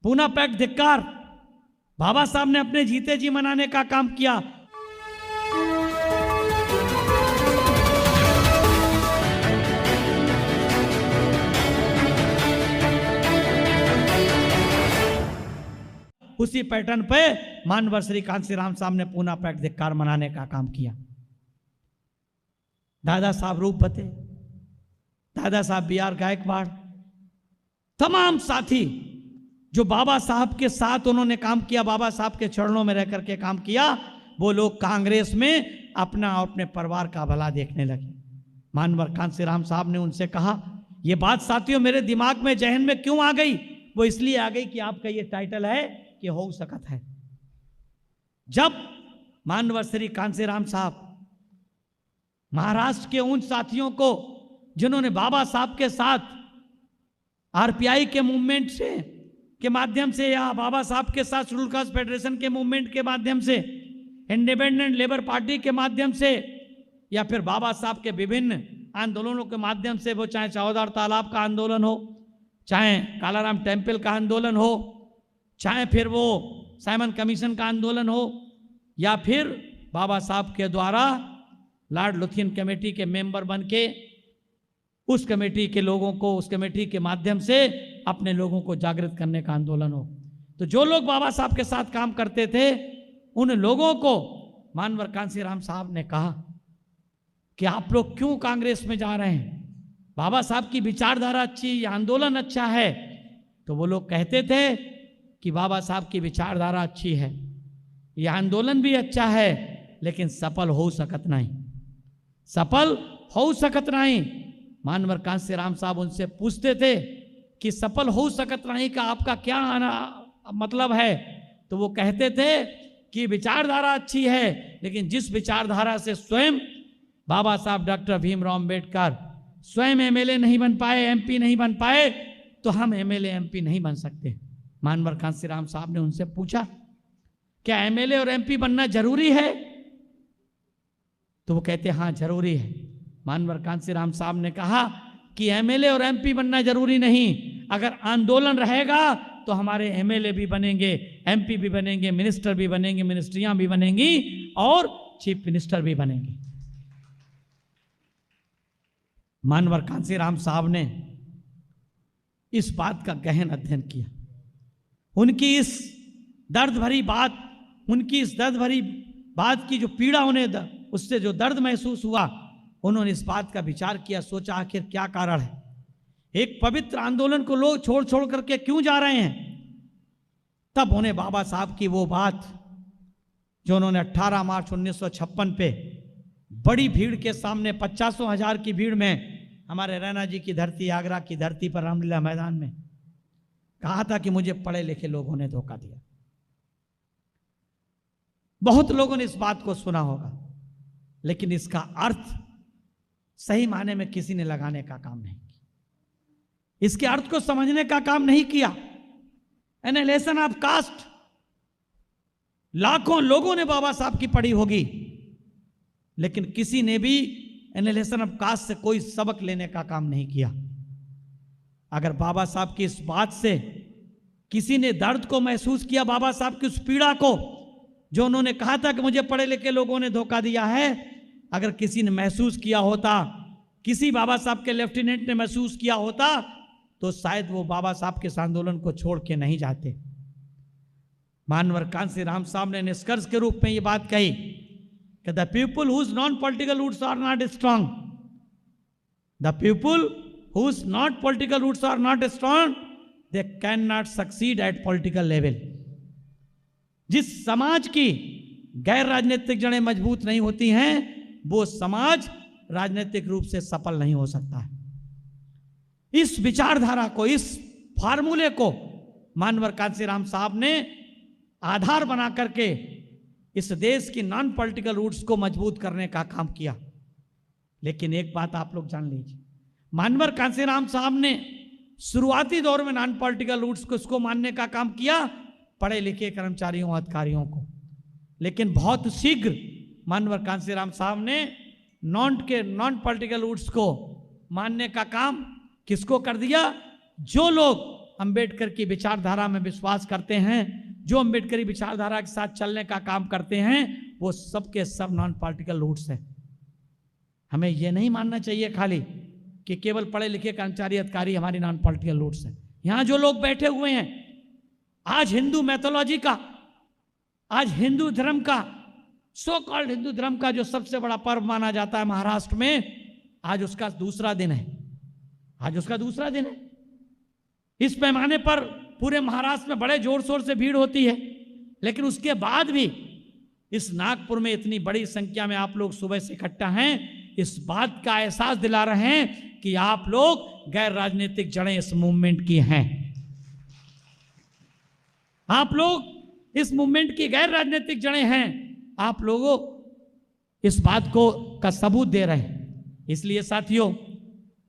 Poona pact धिक्कार। बाबा साहब ने अपने जीते जी मनाने का काम किया। उसी पैटर्न पे मानवर श्री कांशीराम साहब ने पूना पैक्ट धिक्कार मनाने का काम किया। दादा साहब रूपपते, दादा साहब बी आर गायकवाड़, तमाम साथी जो बाबा साहब के साथ उन्होंने काम किया, बाबा साहब के चरणों में रह करके काम किया, वो लोग कांग्रेस में अपना और अपने परिवार का भला देखने लगे। मानवर कांशीराम साहब ने उनसे कहा, ये बात साथियों मेरे दिमाग में, जहन में क्यों आ गई? वो इसलिए आ गई कि आपका ये टाइटल है कि हो सकत है। जब मानवर श्री कांशीराम साहब महाराष्ट्र के उन साथियों को जिन्होंने बाबा साहब के साथ आरपीआई के मूवमेंट से के माध्यम से या बाबा साहब के साथ शेड्यूल कास्ट फेडरेशन के मूवमेंट के माध्यम से, इंडिपेंडेंट लेबर पार्टी के माध्यम से, या फिर बाबा साहब के विभिन्न आंदोलनों के माध्यम से, वो चाहे चौधार तालाब का आंदोलन हो, चाहे कालाराम टेम्पल का आंदोलन हो, चाहे फिर वो साइमन कमीशन का आंदोलन हो, या फिर बाबा साहब के द्वारा लॉर्ड लुथियन कमेटी के मेंबर बन के उस कमेटी के लोगों को, उस कमेटी के माध्यम से अपने लोगों को जागृत करने का आंदोलन हो। तो जो लोग बाबा साहब के साथ काम करते थे, उन लोगों को मानवर कांशीराम साहब ने कहा कि आप लोग क्यों कांग्रेस में जा रहे हैं? बाबा साहब की विचारधारा अच्छी, ये आंदोलन अच्छा है। तो वो लोग कहते थे कि बाबा साहब की विचारधारा अच्छी है, ये आंदोलन भी अच्छा है, लेकिन सफल हो सकत नहीं, सफल हो सकत नहीं। मानवर कांशीराम साहब उनसे पूछते थे कि सफल हो सकत नहीं का आपका क्या मतलब है? तो वो कहते थे कि विचारधारा अच्छी है, लेकिन जिस विचारधारा से स्वयं बाबा साहब डॉक्टर भीमराव अंबेडकर स्वयं एमएलए नहीं बन पाए, एमपी नहीं बन पाए, तो हम एमएलए एमपी नहीं बन सकते। मानवर कांशीराम साहब ने उनसे पूछा, क्या एमएलए और एमपी बनना जरूरी है? तो वो कहते हाँ जरूरी है। मानवर कांशीराम साहब ने कहा कि एमएलए और एमपी बनना जरूरी नहीं, अगर आंदोलन रहेगा तो हमारे एमएलए भी बनेंगे, एमपी भी बनेंगे, मिनिस्टर भी बनेंगे, मिनिस्ट्रियां भी बनेंगी और चीफ मिनिस्टर भी बनेंगे। मानवर कांशीराम साहब ने इस बात का गहन अध्ययन किया। उनकी इस दर्द भरी बात, उनकी इस दर्द भरी बात की जो पीड़ा उन्हें, उससे जो दर्द महसूस हुआ, उन्होंने इस बात का विचार किया, सोचा आखिर क्या कारण है, एक पवित्र आंदोलन को लोग छोड़ छोड़ करके क्यों जा रहे हैं। तब उन्हें बाबा साहब की वो बात जो उन्होंने 18 मार्च 1956 पे बड़ी भीड़ के सामने 50,000 की भीड़ में हमारे रैना जी की धरती, आगरा की धरती पर रामलीला मैदान में कहा था कि मुझे पढ़े लिखे लोगों ने धोखा दिया। बहुत लोगों ने इस बात को सुना होगा, लेकिन इसका अर्थ सही मायने में किसी ने लगाने का काम नहीं किया, इसके अर्थ को समझने का काम नहीं किया। एनालिसिस ऑफ कास्ट लाखों लोगों ने बाबा साहब की पढ़ी होगी, लेकिन किसी ने भी एनालिसिस ऑफ कास्ट से कोई सबक लेने का काम नहीं किया। अगर बाबा साहब की इस बात से किसी ने दर्द को महसूस किया, बाबा साहब की उस पीड़ा को जो उन्होंने कहा था कि मुझे पढ़े लिखे लोगों ने धोखा दिया है, अगर किसी ने महसूस किया होता, किसी बाबा साहब के लेफ्टिनेंट ने महसूस किया होता, तो शायद वो बाबा साहब के इस आंदोलन को छोड़ के नहीं जाते। मानवर कांशीराम साहब ने निष्कर्ष के रूप में ये बात कही कि the people whose non political roots are not strong, the people whose not political roots are not strong, they can not succeed at political level. जिस समाज की गैर राजनीतिक जड़ें मजबूत नहीं होती हैं, वो समाज राजनीतिक रूप से सफल नहीं हो सकता है। इस विचारधारा को, इस फार्मूले को मानवर कांशीराम साहब ने आधार बना करके इस देश की नॉन पॉलिटिकल रूट्स को मजबूत करने का काम किया। लेकिन एक बात आप लोग जान लीजिए, मानवर कांशीराम साहब ने शुरुआती दौर में नॉन पॉलिटिकल रूट्स को उसको मानने का काम किया, पढ़े लिखे कर्मचारियों, अधिकारियों को। लेकिन बहुत शीघ्र मानवर कांशीराम साहब ने नॉन पॉलिटिकल रूट्स को मानने का काम किसको कर दिया? जो लोग अंबेडकर की विचारधारा में विश्वास करते हैं, जो अंबेडकरी विचारधारा के साथ चलने का काम करते हैं, वो सबके सब नॉन पॉलिटिकल रूट्स हैं। हमें यह नहीं मानना चाहिए खाली कि केवल पढ़े लिखे कर्मचारी अधिकारी हमारी नॉन पॉलिटिकल रूट्स हैं। यहां जो लोग बैठे हुए हैं, आज हिंदू मैथोलॉजी का, आज हिंदू धर्म का, सो कॉल्ड हिंदू धर्म का जो सबसे बड़ा पर्व माना जाता है महाराष्ट्र में, आज उसका दूसरा दिन है। आज उसका दूसरा दिन है। इस पैमाने पर पूरे महाराष्ट्र में बड़े जोर शोर से भीड़ होती है, लेकिन उसके बाद भी इस नागपुर में इतनी बड़ी संख्या में आप लोग सुबह से इकट्ठा हैं, इस बात का एहसास दिला रहे हैं कि आप लोग गैर राजनीतिक जड़ें इस मूवमेंट की हैं। आप लोग इस मूवमेंट की गैर राजनीतिक जड़ें हैं। आप लोगों इस बात को का सबूत दे रहे हैं। इसलिए साथियों,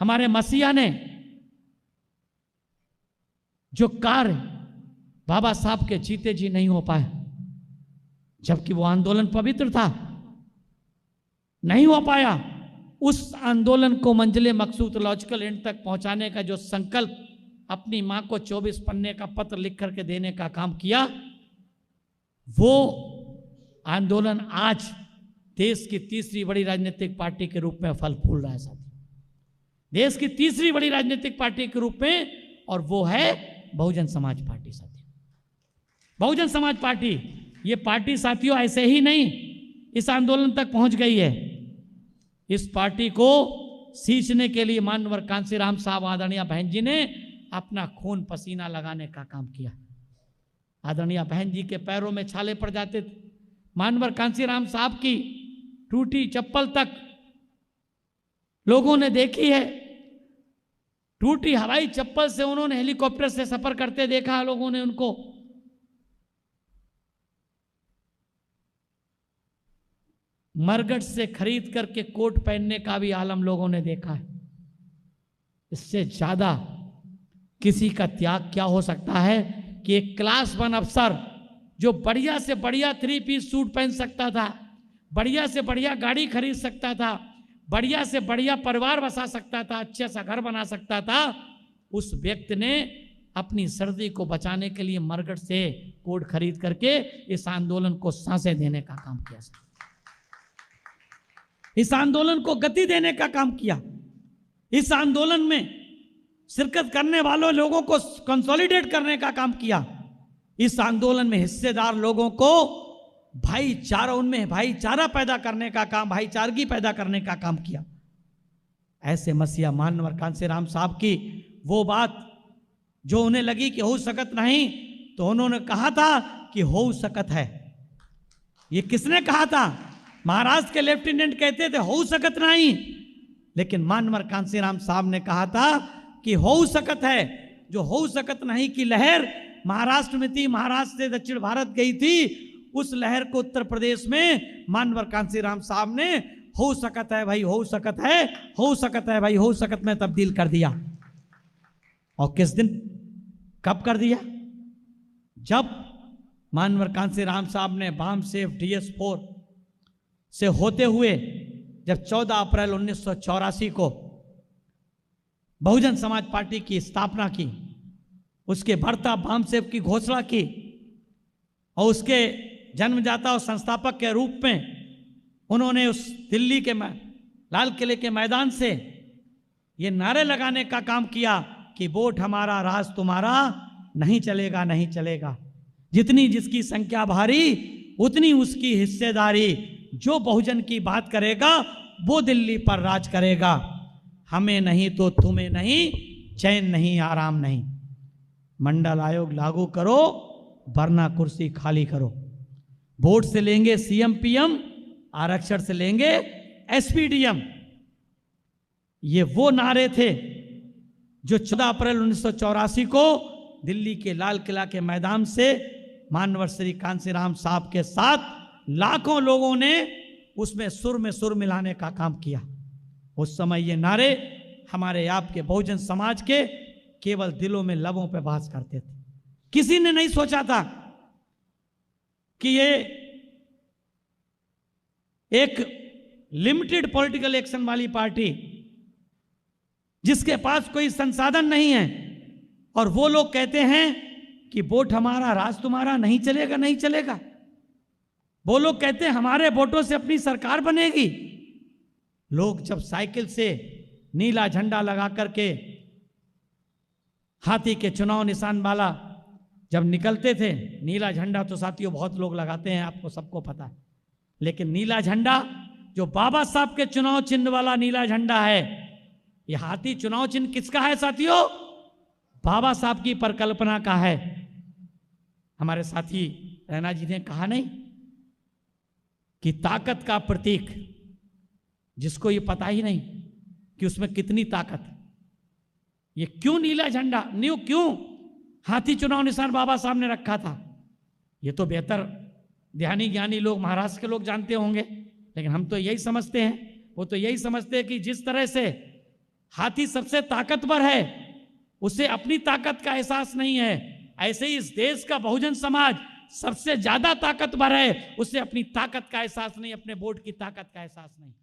हमारे मसीहा ने जो कार्य बाबा साहब के जीते जी नहीं हो पाए, जबकि वो आंदोलन पवित्र था, नहीं हो पाया, उस आंदोलन को मंजिले मकसूद लॉजिकल एंड तक पहुंचाने का जो संकल्प अपनी मां को 24 पन्ने का पत्र लिख करके देने का काम किया, वो आंदोलन आज देश की तीसरी बड़ी राजनीतिक पार्टी के रूप में फल फूल रहा है साथी, देश की तीसरी बड़ी राजनीतिक पार्टी के रूप में, और वो है बहुजन समाज पार्टी साथी। बहुजन समाज पार्टी, ये पार्टी साथियों ऐसे ही नहीं इस आंदोलन तक पहुंच गई है। इस पार्टी को सींचने के लिए मानवर कांसीराम साहब आदरणीय बहन जी ने अपना खून पसीना लगाने का काम किया। आदरणीय बहन जी के पैरों में छाले पड़ जाते थे। मानवर कांसीराम साहब की टूटी चप्पल तक लोगों ने देखी है। टूटी हवाई चप्पल से उन्होंने हेलीकॉप्टर से सफर करते देखा लोगों ने उनको। मरगट से खरीद करके कोट पहनने का भी आलम लोगों ने देखा है। इससे ज्यादा किसी का त्याग क्या हो सकता है कि एक क्लास 1 अफसर जो बढ़िया से बढ़िया 3 पीस सूट पहन सकता था, बढ़िया से बढ़िया गाड़ी खरीद सकता था, बढ़िया से बढ़िया परिवार बसा सकता था, अच्छा सा घर बना सकता था, उस व्यक्ति ने अपनी सर्दी को बचाने के लिए मरगट से कोट खरीद करके इस आंदोलन को सांसें देने का काम किया, इस आंदोलन को गति देने का काम किया, इस आंदोलन में शिरकत करने वालों लोगों को कंसोलिडेट करने का काम किया, इस आंदोलन में हिस्सेदार लोगों को भाईचारा, उनमें भाईचारा पैदा करने का काम, भाईचारगी पैदा करने का काम किया। ऐसे मसीहा मानवर कांसीराम साहब की वो बात जो उन्हें लगी कि हो सकत नहीं, तो उन्होंने कहा था कि हो सकत है। ये किसने कहा था? महाराष्ट्र के लेफ्टिनेंट कहते थे हो सकत नहीं, लेकिन मानवर कांसीराम साहब ने कहा था कि हो सकत है। जो हो सकत नहीं की लहर महाराष्ट्र में थी, महाराष्ट्र से दक्षिण भारत गई थी, उस लहर को उत्तर प्रदेश में मानवर कांसीराम साहब ने हो सकत है भाई, हो सकत है, हो सकत है भाई, हो सकत में तब्दील कर दिया। और किस दिन, कब कर दिया? जब मानवर कांसीराम साहब ने बामसेफ DS4 से होते हुए जब 14 अप्रैल 1984 को बहुजन समाज पार्टी की स्थापना की, उसके भरता बामसेफ की घोषणा की, और उसके जन्मदाता और संस्थापक के रूप में उन्होंने उस दिल्ली के लाल किले के मैदान से ये नारे लगाने का काम किया कि वोट हमारा, राज तुम्हारा, नहीं चलेगा, नहीं चलेगा। जितनी जिसकी संख्या भारी उतनी उसकी हिस्सेदारी, जो बहुजन की बात करेगा वो दिल्ली पर राज करेगा। हमें नहीं तो तुम्हें नहीं, चैन नहीं, आराम नहीं। मंडल आयोग लागू करो, वरना कुर्सी खाली करो। वोट से लेंगे CM PM, आरक्षण से लेंगे SPDM। ये वो नारे थे जो 14 अप्रैल 1984 को दिल्ली के लाल किला के मैदान से मानवर श्री कांसीराम साहब के साथ लाखों लोगों ने उसमें सुर में सुर मिलाने का काम किया। उस समय ये नारे हमारे आपके बहुजन समाज के केवल दिलों में, लबों पे वास करते थे। किसी ने नहीं सोचा था कि ये एक लिमिटेड पॉलिटिकल एक्शन वाली पार्टी, जिसके पास कोई संसाधन नहीं है, और वो लोग कहते हैं कि वोट हमारा राज तुम्हारा, नहीं चलेगा, नहीं चलेगा। वो लोग कहते हैं हमारे वोटों से अपनी सरकार बनेगी। लोग जब साइकिल से नीला झंडा लगा करके हाथी के चुनाव निशान वाला जब निकलते थे, नीला झंडा तो साथियों बहुत लोग लगाते हैं, आपको सबको पता है, लेकिन नीला झंडा जो बाबा साहब के चुनाव चिन्ह वाला नीला झंडा है, ये हाथी चुनाव चिन्ह किसका है साथियों? बाबा साहब की परिकल्पना का है। हमारे साथी रैना जी ने कहा नहीं कि ताकत का प्रतीक, जिसको ये पता ही नहीं कि उसमें कितनी ताकत, ये क्यों नीला झंडा, क्यों हाथी चुनाव निशान बाबा साहब ने रखा था, ये तो बेहतर ध्यानी ज्ञानी लोग, महाराष्ट्र के लोग जानते होंगे, लेकिन हम तो यही समझते हैं, वो तो यही समझते हैं कि जिस तरह से हाथी सबसे ताकतवर है, उसे अपनी ताकत का एहसास नहीं है, ऐसे ही इस देश का बहुजन समाज सबसे ज्यादा ताकतवर है, उसे अपनी ताकत का एहसास नहीं, अपने वोट की ताकत का एहसास नहीं।